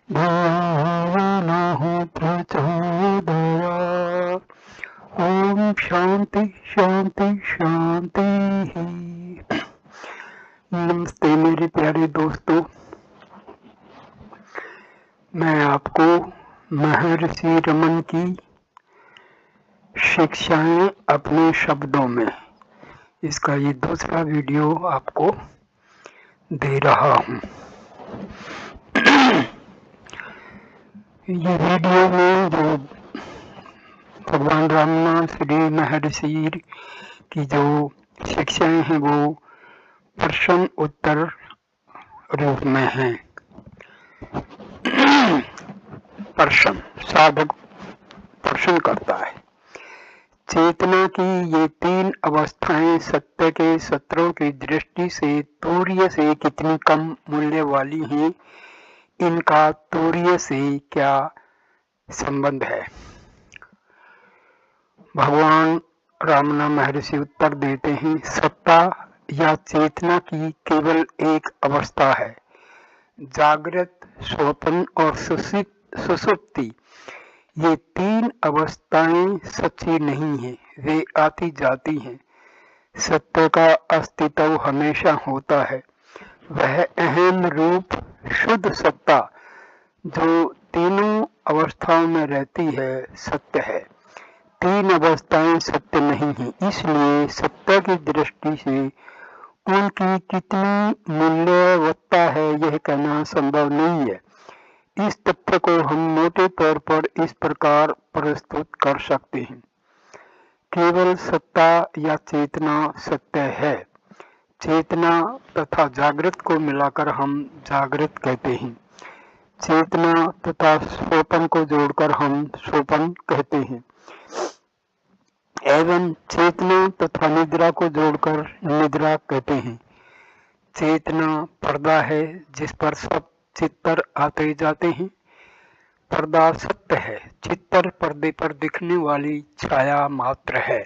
धियो प्रचोदयात्। ओम शांति शांति शांति। नमस्ते मेरे प्यारे दोस्तों, मैं आपको महर्षि रमन की शिक्षाएं अपने शब्दों में, इसका ये दूसरा वीडियो आपको दे रहा हूँ। ये वीडियो में जो भगवान रामनाथ श्री महर्षि की जो शिक्षाएं हैं वो प्रश्न उत्तर रूप में हैं। प्रश्न, साधक प्रश्न करता है, चेतना की ये तीन अवस्थाएं सत्य के सत्रों की दृष्टि से तूर्य से कितनी कम मूल्य वाली हैं? इनका तूर्य से क्या संबंध है? भगवान रामना महर्षि उत्तर देते हैं, सत्ता या चेतना की केवल एक अवस्था है। जागृत, स्वप्न और सुषुप्ति, ये तीन अवस्थाएं सच्ची नहीं हैं, वे आती जाती हैं। सत्य का अस्तित्व हमेशा होता है। वह अहम रूप शुद्ध सत्ता जो तीनों अवस्थाओं में रहती है सत्य है। तीन अवस्थाएं सत्य नहीं हैं, इसलिए सत्य की दृष्टि से उनकी कितनी मूल्यवत्ता है यह कहना संभव नहीं है। इस तथ्य को हम मोटे तौर पर इस प्रकार प्रस्तुत कर सकते हैं, केवल सत्ता या चेतना सत्य है। चेतना तथा जागृत को मिलाकर हम जागृत कहते हैं। चेतना तथा स्वप्न को जोड़कर हम स्वप्न कहते हैं, एवं चेतना तथा निद्रा को जोड़कर निद्रा कहते हैं। चेतना पर्दा है जिस पर सब चित्तर आते जाते हैं। पर्दा सत्य है, चित्तर पर्दे पर दिखने वाली छाया मात्र है।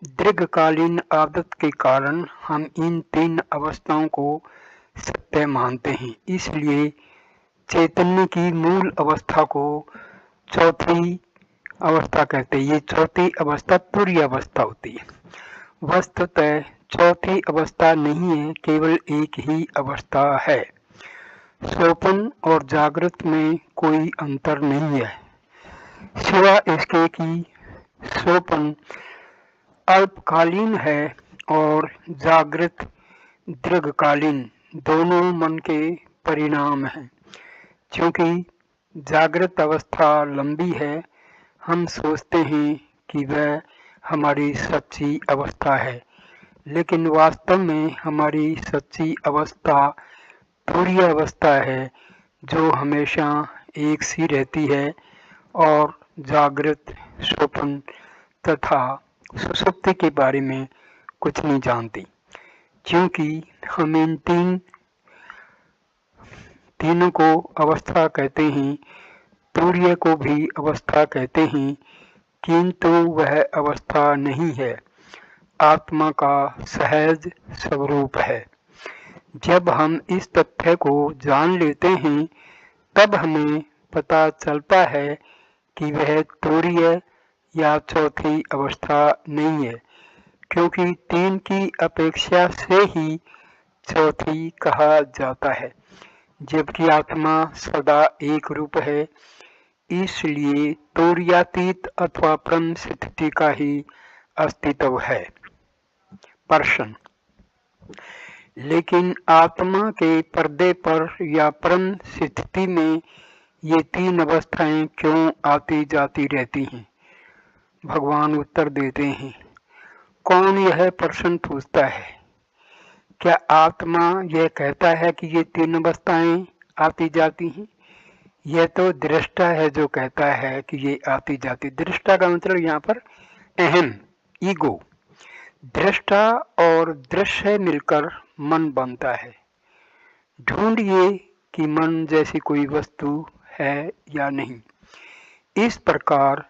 दीर्घकालीन आदत के कारण हम इन तीन अवस्थाओं को सत्य मानते हैं, इसलिए चैतन्य की मूल अवस्था को चौथी अवस्था कहते हैं। ये चौथी अवस्था तुर्य अवस्था होती है। वस्तुतः चौथी अवस्था नहीं है, केवल एक ही अवस्था है। स्वप्न और जागृत में कोई अंतर नहीं है, सिवा इसके कि स्वप्न अल्पकालीन है और जागृत दीर्घकालीन। दोनों मन के परिणाम हैं। क्योंकि जागृत अवस्था लंबी है, हम सोचते हैं कि वह हमारी सच्ची अवस्था है, लेकिन वास्तव में हमारी सच्ची अवस्था तुर्य अवस्था है जो हमेशा एक सी रहती है और जागृत, स्वप्न तथा सुषुप्ति के बारे में कुछ नहीं जानती। क्योंकि हम इन तीनों को अवस्था कहते हैं, तुर्य को भी अवस्था कहते हैं, किंतु वह अवस्था नहीं है, आत्मा का सहज स्वरूप है। जब हम इस तथ्य को जान लेते हैं तब हमें पता चलता है कि वह तुर्य या चौथी अवस्था नहीं है, क्योंकि तीन की अपेक्षा से ही चौथी कहा जाता है। जबकि आत्मा सदा एक रूप है, इसलिए तुर्यातीत अथवा परम स्थिति का ही अस्तित्व है। प्रश्न, लेकिन आत्मा के पर्दे पर या परम स्थिति में ये तीन अवस्थाएं क्यों आती जाती रहती हैं? भगवान उत्तर देते हैं, कौन यह प्रश्न पूछता है? क्या आत्मा यह कहता है कि ये तीन अवस्थाएं आती जाती हैं? यह तो दृष्टा है जो कहता है कि ये आती जाती। दृष्टा का मतलब यहाँ पर अहम, ईगो। दृष्टा और दृश्य मिलकर मन बनता है। ढूंढिए कि मन जैसी कोई वस्तु है या नहीं। इस प्रकार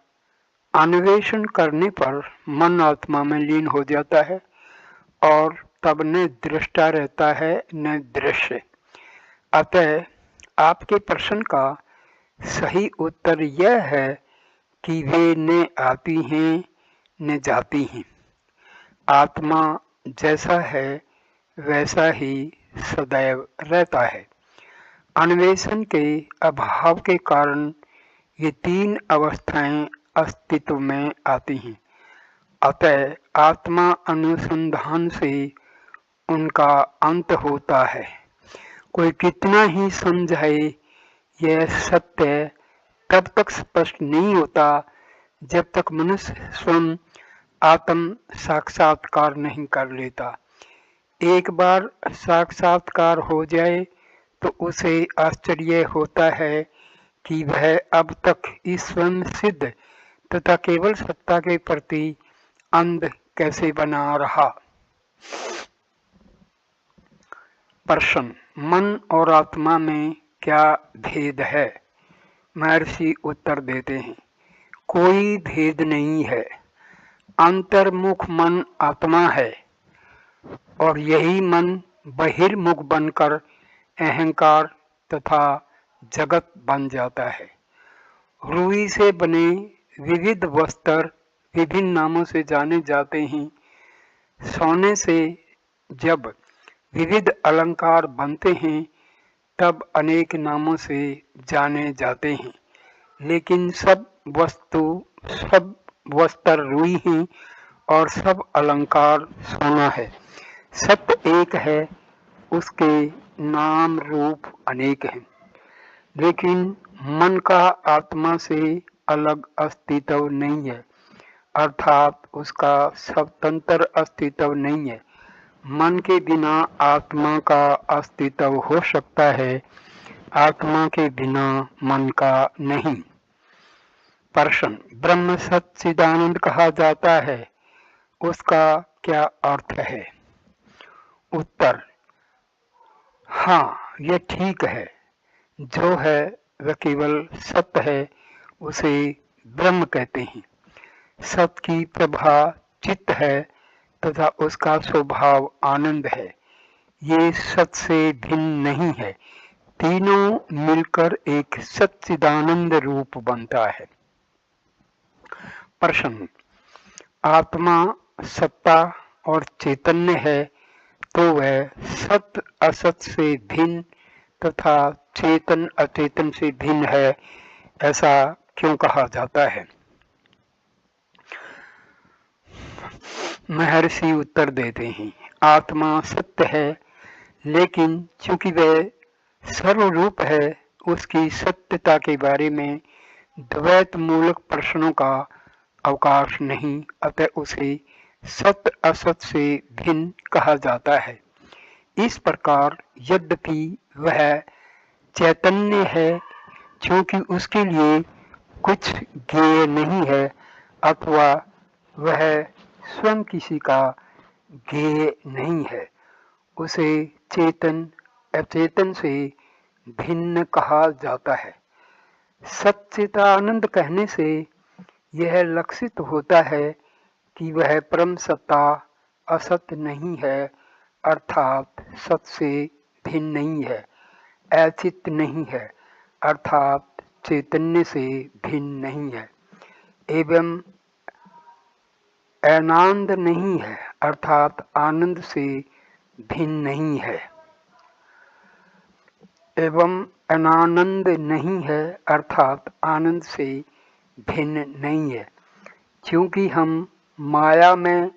अन्वेषण करने पर मन आत्मा में लीन हो जाता है और तब न दृष्टा रहता है न दृश्य। अतः आपके प्रश्न का सही उत्तर यह है कि वे न आती हैं न जाती हैं। आत्मा जैसा है वैसा ही सदैव रहता है। अन्वेषण के अभाव के कारण ये तीन अवस्थाएं अस्तित्व में आती हैं। अतः आत्मा अनुसंधान से उनका अंत होता है। कोई कितना ही समझाए यह सत्य तब तक स्पष्ट नहीं होता जब तक मनुष्य स्वयं आत्म साक्षात्कार नहीं कर लेता। एक बार साक्षात्कार हो जाए तो उसे आश्चर्य होता है कि वह अब तक इस स्वयं सिद्ध तथा केवल सत्ता के प्रति अंध कैसे बना रहा। प्रश्न, मन और आत्मा में क्या भेद है? महर्षि उत्तर देते हैं, कोई भेद नहीं है। अंतर्मुख मन आत्मा है और यही मन बहिर्मुख बनकर अहंकार तथा जगत बन जाता है। रुई से बने विविध वस्त्र विभिन्न नामों से जाने जाते हैं। सोने से जब विविध अलंकार बनते हैं तब अनेक नामों से जाने जाते हैं, लेकिन सब वस्त्र रुई हैं और सब अलंकार सोना है। सत्य एक है, उसके नाम रूप अनेक हैं, लेकिन मन का आत्मा से अलग अस्तित्व नहीं है, अर्थात उसका स्वतंत्र अस्तित्व नहीं है। मन के बिना आत्मा का अस्तित्व हो सकता है, आत्मा के बिना मन का नहीं। प्रश्न, ब्रह्म सच्चिदानंद कहा जाता है, उसका क्या अर्थ है? उत्तर, हाँ, यह ठीक है। जो है वह केवल सत्य है, उसे ब्रह्म कहते हैं। सत्य की प्रभा चित्त है तथा उसका स्वभाव आनंद है। ये सत्य से भिन्न नहीं है। तीनों मिलकर एक सच्चिदानंद रूप बनता है। प्रश्न, आत्मा सत्ता और चैतन्य है तो वह सत्य असत्य से भिन्न तथा चेतन अचेतन से भिन्न है, ऐसा क्यों कहा जाता है? महर्षि उत्तर देते हैं, आत्मा सत्य है, लेकिन चूंकि वह सर्वरूप है, उसकी सत्यता के बारे में द्वैत मूलक प्रश्नों का अवकाश नहीं, अतः उसे सत्य असत्य से भिन्न कहा जाता है। इस प्रकार यद्यपि वह चैतन्य है, क्योंकि उसके लिए कुछ ज्ञेय नहीं है अथवा वह स्वयं किसी का ज्ञेय नहीं है, उसे चेतन अचेतन से भिन्न कहा जाता है। सच्चिदानंद कहने से यह लक्षित होता है कि वह परम सत्ता असत्य नहीं है, अर्थात सत्य से भिन्न नहीं है, अचित नहीं है, अर्थात चैतन्य से भिन्न नहीं है, एवं अनानंद नहीं है, अर्थात आनंद से भिन्न नहीं है। एवं अनानंद नहीं है, अर्थात आनंद से भिन्न नहीं है। क्योंकि हम माया में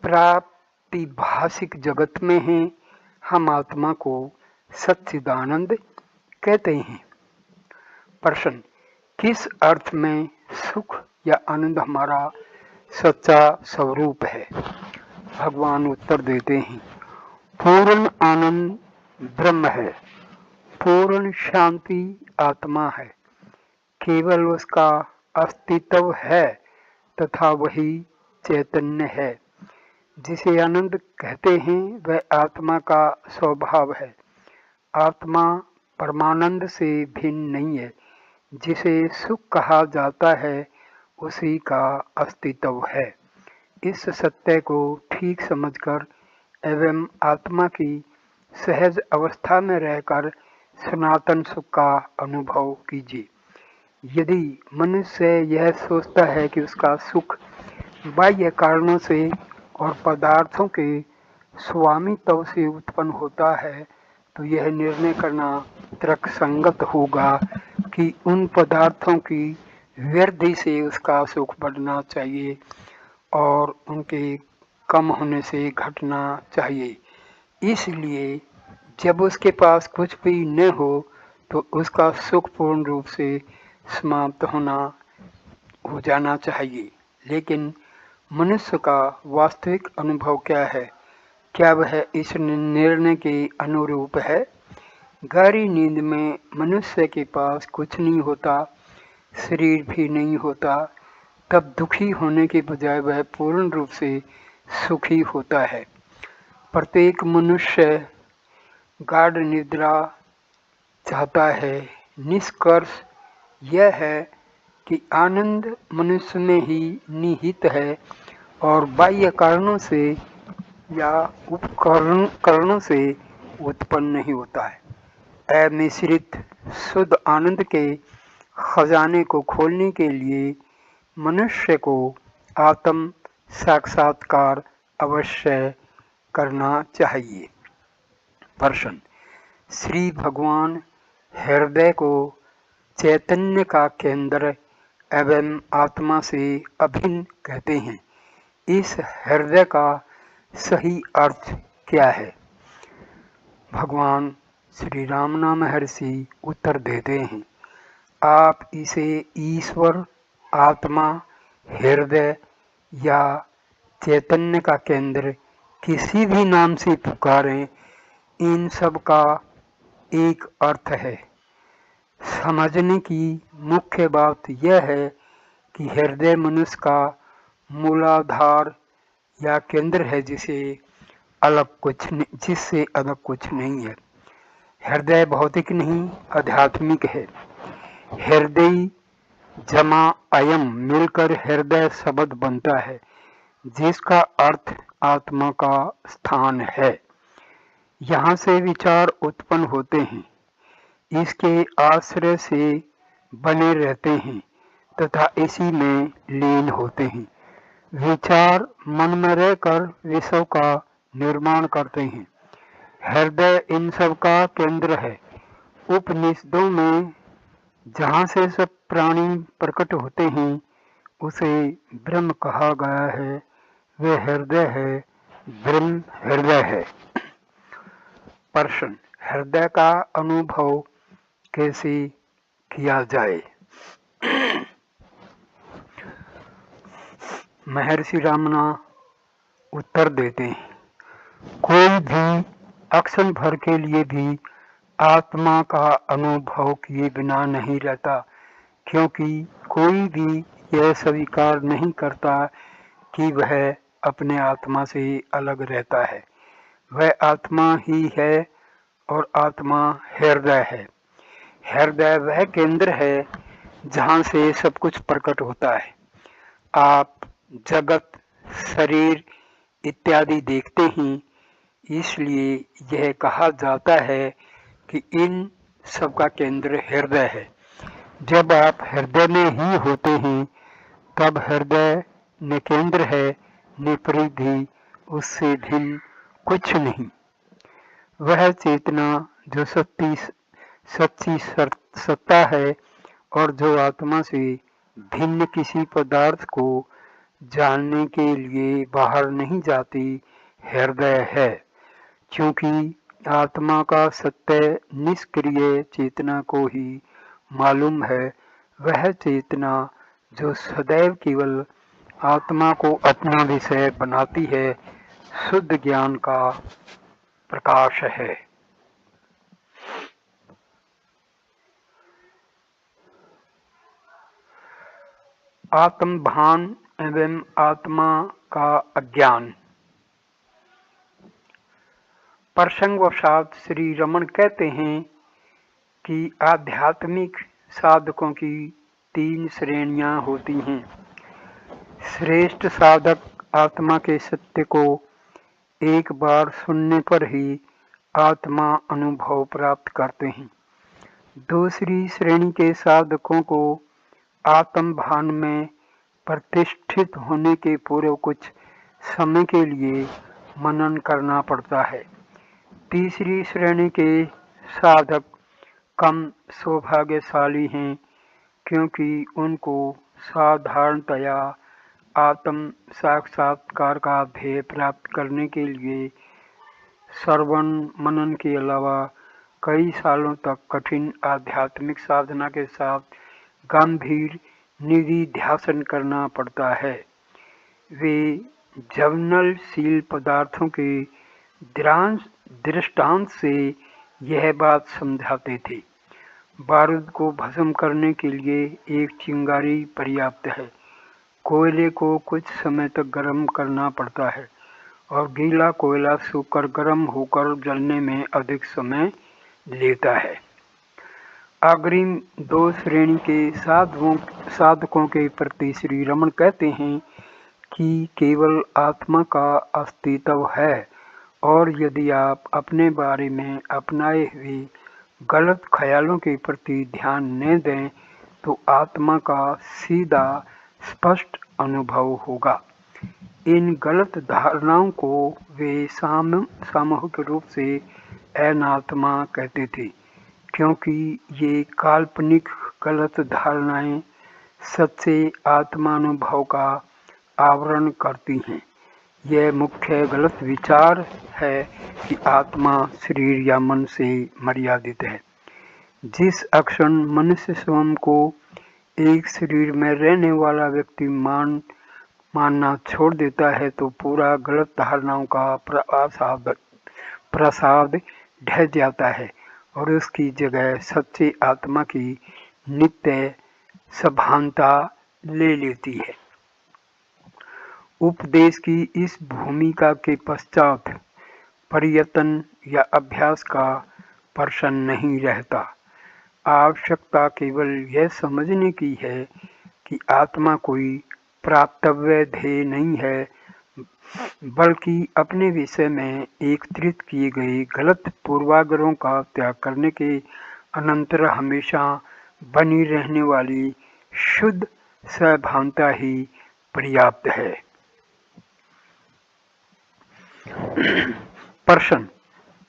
प्रातिभाषिक जगत में हैं, हम आत्मा को सच्चिदानंद कहते हैं। प्रश्न, किस अर्थ में सुख या आनंद हमारा सच्चा स्वरूप है? भगवान उत्तर देते हैं, पूर्ण आनंद ब्रह्म है, पूर्ण शांति आत्मा है, केवल उसका अस्तित्व है तथा वही चैतन्य है। जिसे आनंद कहते हैं वह आत्मा का स्वभाव है। आत्मा परमानंद से भिन्न नहीं है। जिसे सुख कहा जाता है उसी का अस्तित्व है। इस सत्य को ठीक समझकर एवं आत्मा की सहज अवस्था में रहकर सनातन सुख का अनुभव कीजिए। यदि मनुष्य यह सोचता है कि उसका सुख बाह्य कारणों से और पदार्थों के स्वामित्व से उत्पन्न होता है, तो यह निर्णय करना तर्कसंगत होगा कि उन पदार्थों की वृद्धि से उसका सुख बढ़ना चाहिए और उनके कम होने से घटना चाहिए। इसलिए जब उसके पास कुछ भी न हो तो उसका सुख पूर्ण रूप से समाप्त हो जाना चाहिए। लेकिन मनुष्य का वास्तविक अनुभव क्या है? क्या वह इस निर्णय के अनुरूप है? गहरी नींद में मनुष्य के पास कुछ नहीं होता, शरीर भी नहीं होता, तब दुखी होने के बजाय वह पूर्ण रूप से सुखी होता है। प्रत्येक मनुष्य गाढ़ निद्रा चाहता है। निष्कर्ष यह है कि आनंद मनुष्य में ही निहित है और बाह्य कारणों से या उपकरणों से उत्पन्न नहीं होता है। अमिश्रित शुद्ध आनंद के खजाने को खोलने के लिए मनुष्य को आत्म साक्षात्कार अवश्य करना चाहिए। प्रश्न: श्री भगवान हृदय को चैतन्य का केंद्र एवं आत्मा से अभिन्न कहते हैं। इस हृदय का सही अर्थ क्या है? भगवान श्री रामना महर्षि उत्तर देते हैं, आप इसे ईश्वर, आत्मा, हृदय या चैतन्य का केंद्र किसी भी नाम से पुकारें, इन सब का एक अर्थ है। समझने की मुख्य बात यह है कि हृदय मनुष्य का मूलाधार या केंद्र है, जिससे अलग कुछ नहीं है। हृदय भौतिक नहीं, आध्यात्मिक है। हृदय जमा अयम मिलकर हृदय शब्द बनता है, जिसका अर्थ आत्मा का स्थान है। यहाँ से विचार उत्पन्न होते हैं, इसके आश्रय से बने रहते हैं तथा इसी में लीन होते हैं। विचार मन में रहकर विषयों का निर्माण करते हैं। हृदय इन सब का केंद्र है। उपनिषदों में जहाँ से सब प्राणी प्रकट होते हैं उसे ब्रह्म कहा गया है। वे हृदय है, ब्रह्म हृदय है। प्रश्न: हृदय का अनुभव कैसे किया जाए? महर्षि रामना उत्तर देते हैं, कोई भी अक्षण भर के लिए भी आत्मा का अनुभव किए बिना नहीं रहता, क्योंकि कोई भी यह स्वीकार नहीं करता कि वह अपने आत्मा से अलग रहता है। वह आत्मा ही है और आत्मा हृदय है। हृदय वह केंद्र है जहाँ से सब कुछ प्रकट होता है। आप जगत, शरीर इत्यादि देखते हैं, इसलिए यह कहा जाता है कि इन सब का केंद्र हृदय है। जब आप हृदय में ही होते हैं तब हृदय न केंद्र है न परिधि, उससे भिन्न कुछ नहीं। वह चेतना जो सच्ची सत्ता है और जो आत्मा से भिन्न किसी पदार्थ को जानने के लिए बाहर नहीं जाती, हृदय है। क्योंकि आत्मा का सत्य निष्क्रिय चेतना को ही मालूम है। वह चेतना जो सदैव केवल आत्मा को अपना विषय बनाती है, शुद्ध ज्ञान का प्रकाश है। आत्मभान एवं आत्मा का अज्ञान। प्रसंगवशात श्री रमन कहते हैं कि आध्यात्मिक साधकों की 3 श्रेणियां होती हैं। श्रेष्ठ साधक आत्मा के सत्य को एक बार सुनने पर ही आत्मा अनुभव प्राप्त करते हैं। दूसरी श्रेणी के साधकों को आत्म भान में प्रतिष्ठित होने के पूर्व कुछ समय के लिए मनन करना पड़ता है। तीसरी श्रेणी के साधक कम सौभाग्यशाली हैं क्योंकि उनको साधारणतया आत्म साक्षात्कार का ध्येय प्राप्त करने के लिए श्रवण मनन के अलावा कई सालों तक कठिन आध्यात्मिक साधना के साथ गंभीर निधिध्यासन करना पड़ता है। वे ज्वलनशील पदार्थों के दृष्टांत से यह बात समझाते थे। बारूद को भस्म करने के लिए एक चिंगारी पर्याप्त है। कोयले को कुछ समय तक गर्म करना पड़ता है और गीला कोयला सूखकर गर्म होकर जलने में अधिक समय लेता है। अग्रिम दो श्रेणी के साधकों के प्रति श्री रमन कहते हैं कि केवल आत्मा का अस्तित्व है और यदि आप अपने बारे में अपनाए हुए गलत ख्यालों के प्रति ध्यान न दें तो आत्मा का सीधा स्पष्ट अनुभव होगा। इन गलत धारणाओं को वे सामूहिक रूप से अनात्मा कहते थे क्योंकि ये काल्पनिक गलत धारणाएं सच्चे आत्मानुभव का आवरण करती हैं। यह मुख्य गलत विचार है कि आत्मा शरीर या मन से मर्यादित है। जिस क्षण मनुष्य स्वयं को एक शरीर में रहने वाला व्यक्ति मानना छोड़ देता है तो पूरा गलत धारणाओं का प्रसाद ढह जाता है और उसकी जगह सच्चे आत्मा की नित्य सभानता ले लेती है। उपदेश की इस भूमिका के पश्चात प्रयत्न या अभ्यास का प्रश्न नहीं रहता। आवश्यकता केवल यह समझने की है कि आत्मा कोई प्राप्तव्य ध्येय नहीं है बल्कि अपने विषय में एकत्रित किए गए गलत पूर्वाग्रहों का त्याग करने के अनंतर हमेशा बनी रहने वाली शुद्ध सभानता ही पर्याप्त है। प्रश्न,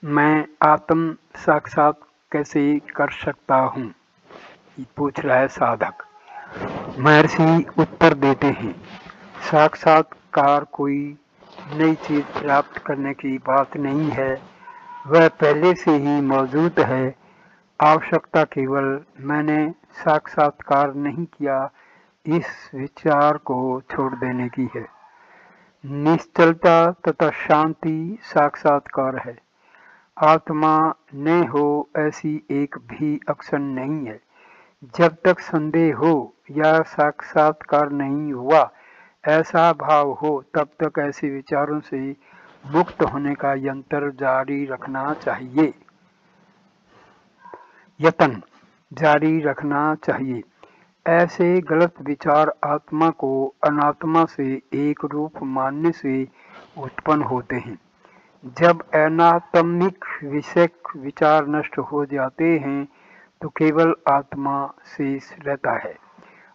मैं आत्म साक्षात कैसे कर सकता हूँ? पूछ रहा है साधक। महर्षि उत्तर देते हैं, साक्षात्कार कोई नई चीज प्राप्त करने की बात नहीं है, वह पहले से ही मौजूद है। आवश्यकता केवल मैंने साक्षात्कार नहीं किया इस विचार को छोड़ देने की है। निश्चलता तथा शांति साक्षात्कार है। आत्मा न हो ऐसी एक भी अक्षर नहीं है। जब तक संदेह हो या साक्षात्कार नहीं हुआ ऐसा भाव हो तब तक ऐसे विचारों से मुक्त होने का यत्न जारी रखना चाहिए। ऐसे गलत विचार आत्मा को अनात्मा से एक रूप मानने से उत्पन्न होते हैं। जब अनात्मिक विषयक विचार नष्ट हो जाते हैं तो केवल आत्मा शेष रहता है।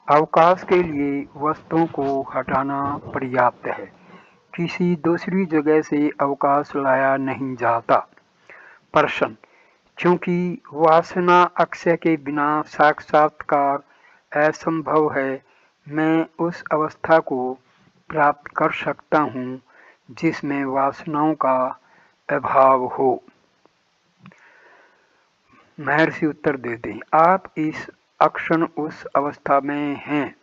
अवकाश के लिए वस्तुओं को हटाना पर्याप्त है, किसी दूसरी जगह से अवकाश लाया नहीं जाता। प्रश्न, क्योंकि वासना अक्षय के बिना साक्षात्कार असंभव है, मैं उस अवस्था को प्राप्त कर सकता हूँ जिसमें वासनाओं का अभाव हो। महर्षि उत्तर देते हैं, आप इस अक्षण उस अवस्था में हैं।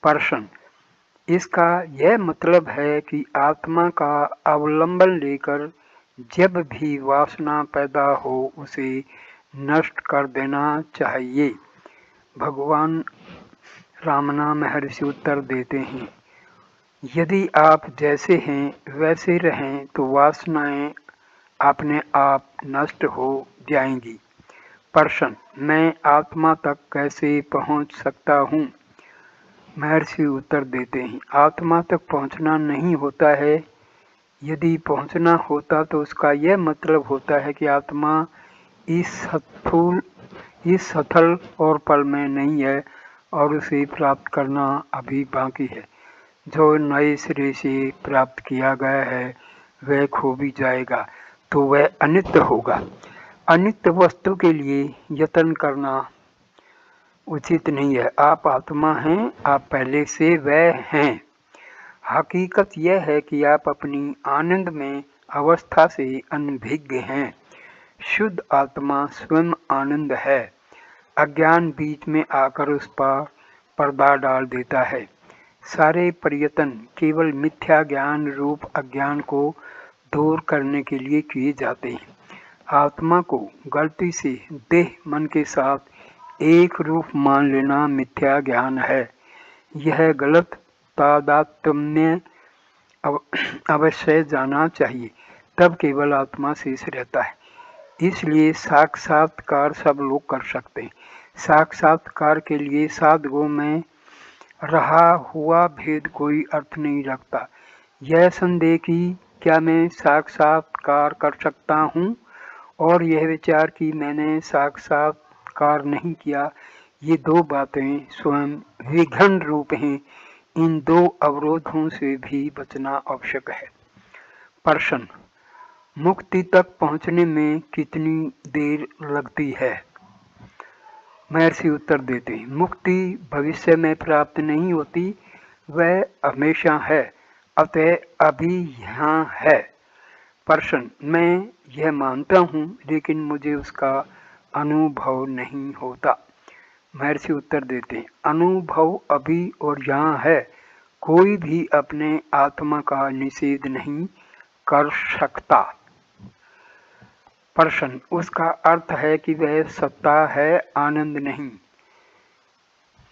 प्रश्न, इसका यह मतलब है कि आत्मा का अवलंबन लेकर जब भी वासना पैदा हो उसे नष्ट कर देना चाहिए। भगवान रामना महर्षि उत्तर देते हैं, यदि आप जैसे हैं वैसे रहें तो वासनाएं अपने आप नष्ट हो जाएंगी। प्रश्न, मैं आत्मा तक कैसे पहुंच सकता हूं? महर्षि उत्तर देते हैं, आत्मा तक पहुंचना नहीं होता है। यदि पहुंचना होता तो उसका यह मतलब होता है कि आत्मा इस स्थल और पल में नहीं है और उसे प्राप्त करना अभी बाकी है। जो नए सिरे से प्राप्त किया गया है वह खो भी जाएगा तो वह अनित्य होगा। अनित्य वस्तु के लिए यत्न करना उचित नहीं है। आप आत्मा हैं, आप पहले से वह हैं। हकीकत यह है कि आप अपनी आनंद में अवस्था से अनभिज्ञ हैं। शुद्ध आत्मा स्वयं आनंद है। अज्ञान बीच में आकर उस पर पर्दा डाल देता है। सारे प्रयत्न केवल मिथ्या ज्ञान रूप अज्ञान को दूर करने के लिए किए जाते हैं। आत्मा को गलती से देह मन के साथ एक रूप मान लेना मिथ्या ज्ञान है। यह गलत तादात्म्य अवश्य जाना चाहिए, तब केवल आत्मा शेष रहता है। इसलिए साक्षात्कार सब लोग कर सकते हैं। साक्षात्कार के लिए साधकों में रहा हुआ भेद कोई अर्थ नहीं रखता। यह संदेह कि क्या मैं साक्षात्कार कर सकता हूँ और यह विचार कि मैंने साक्षात्कार नहीं किया, ये दो बातें स्वयं विघ्न रूप हैं। इन दो अवरोधों से भी बचना आवश्यक है। प्रश्न: मुक्ति तक पहुँचने में कितनी देर लगती है? महर्षि उत्तर देते हैं, मुक्ति भविष्य में प्राप्त नहीं होती, वह हमेशा है, अतः अभी यहाँ है। प्रश्न: मैं यह मानता हूँ लेकिन मुझे उसका अनुभव नहीं होता। महर्षि उत्तर देते हैं, अनुभव अभी और यहाँ है। कोई भी अपने आत्मा का निषेध नहीं कर सकता। प्रश्न: उसका अर्थ है कि वह सत्ता है, आनंद नहीं।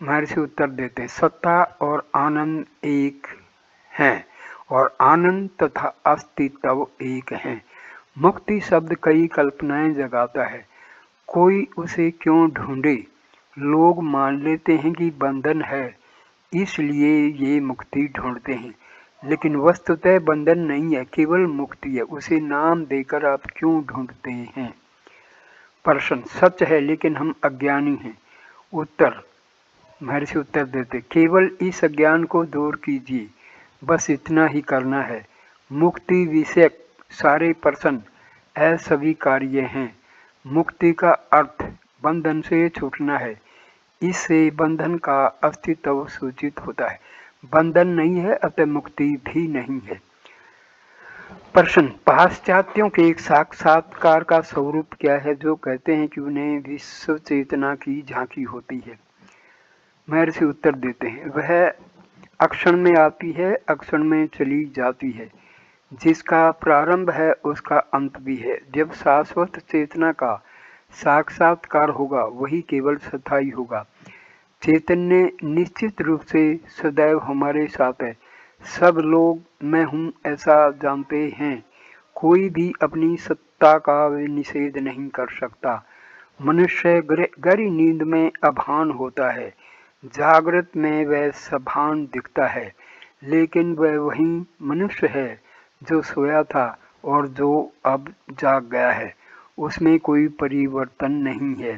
महर्षि उत्तर देते हैं, सत्ता और आनंद एक हैं और आनंद तथा अस्तित्व एक हैं। मुक्ति शब्द कई कल्पनाएं जगाता है। कोई उसे क्यों ढूंढे? लोग मान लेते हैं कि बंधन है, इसलिए ये मुक्ति ढूंढते हैं, लेकिन वस्तुतः बंधन नहीं है, केवल मुक्ति है। उसे नाम देकर आप क्यों ढूंढते हैं? प्रश्न: सच है लेकिन हम अज्ञानी हैं। उत्तर: महर्षि उत्तर देते, केवल इस अज्ञान को दूर कीजिए, बस इतना ही करना है। मुक्ति विषयक सारे प्रश्न अस्वीकार्य हैं। मुक्ति का अर्थ बंधन से छूटना है। इससे बंधन का अस्तित्व सूचित होता है। बंधन नहीं है, अतः मुक्ति भी नहीं है। प्रश्न: पाश्चात्यों के एक साक्षात्कार का स्वरूप क्या है जो कहते हैं कि उन्हें विश्व चेतना की झांकी होती है? महर्षि उत्तर देते हैं, वह अक्षण में आती है, अक्षण में चली जाती है। जिसका प्रारंभ है उसका अंत भी है। जब शाश्वत चेतना का साक्षात्कार होगा वही केवल स्थायी होगा। चैतन्य निश्चित रूप से सदैव हमारे साथ है। सब लोग मैं हूँ ऐसा जानते हैं। कोई भी अपनी सत्ता का निषेध नहीं कर सकता। मनुष्य गहरी नींद में अभान होता है, जागृत में वह सभान दिखता है, लेकिन वह वही मनुष्य है जो सोया था और जो अब जाग गया है। उसमें कोई परिवर्तन नहीं है।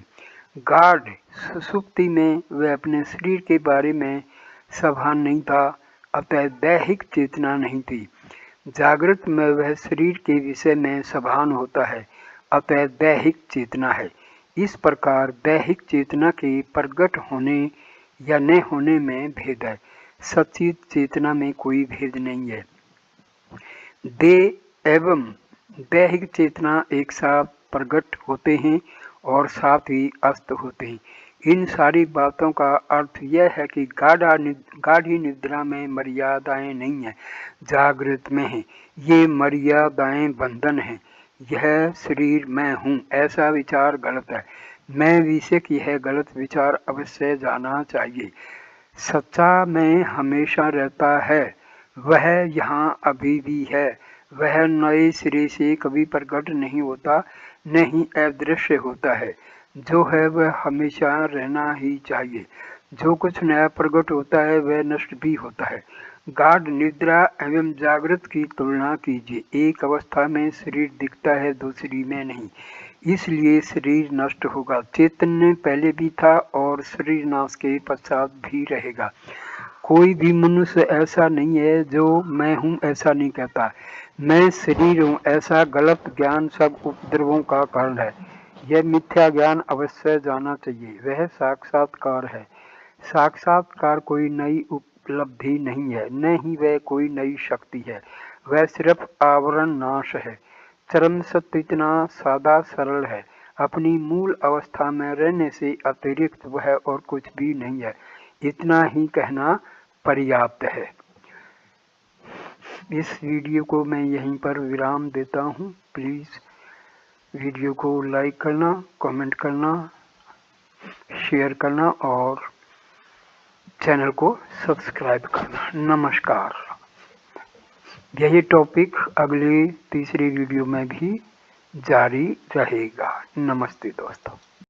गाढ़ सुषुप्ति में वह अपने शरीर के बारे में सभान नहीं था, अतः दैहिक चेतना नहीं थी। जागृत में वह शरीर के विषय में सभान होता है, अतः दैहिक चेतना है। इस प्रकार दैहिक चेतना के प्रकट होने या न होने में भेद है। सचित चेतना में कोई भेद नहीं है। देह एवं दैहिक चेतना एक साथ प्रकट होते हैं और साथ ही अस्त होते हैं। इन सारी बातों का अर्थ यह है कि गाढ़ी निद्रा में मर्यादाएं नहीं है, जागृत में है। ये मर्यादाएं बंधन है। यह शरीर मैं हूँ ऐसा विचार गलत है। मैं विषयक यह गलत विचार अवश्य जाना चाहिए। सच्चा मैं हमेशा रहता है, वह यहाँ अभी भी है। वह नए सिरे से कभी प्रकट नहीं होता, न ही अदृश्य होता है। जो है वह हमेशा रहना ही चाहिए। जो कुछ नया प्रकट होता है वह नष्ट भी होता है। गाढ़ निद्रा एवं जागृत की तुलना कीजिए। एक अवस्था में शरीर दिखता है, दूसरी में नहीं। इसलिए शरीर नष्ट होगा। चैतन्य पहले भी था और शरीर नाश के पश्चात भी रहेगा। कोई भी मनुष्य ऐसा नहीं है जो मैं हूँ ऐसा नहीं कहता। मैं शरीर हूँ ऐसा गलत ज्ञान सब उपद्रवों का कारण है। यह मिथ्या ज्ञान अवश्य जाना चाहिए। वह साक्षात्कार है। साक्षात्कार कोई नई उपलब्धि नहीं है, न ही वह कोई नई शक्ति है। वह सिर्फ आवरण नाश है। चरम सत्य इतना सादा सरल है। अपनी मूल अवस्था में रहने से अतिरिक्त वह और कुछ भी नहीं है। इतना ही कहना पर्याप्त है। इस वीडियो को मैं यहीं पर विराम देता हूँ। प्लीज़ वीडियो को लाइक करना, कमेंट करना, शेयर करना और चैनल को सब्सक्राइब करना। नमस्कार। यही टॉपिक अगली तीसरी वीडियो में भी जारी रहेगा। नमस्ते दोस्तों।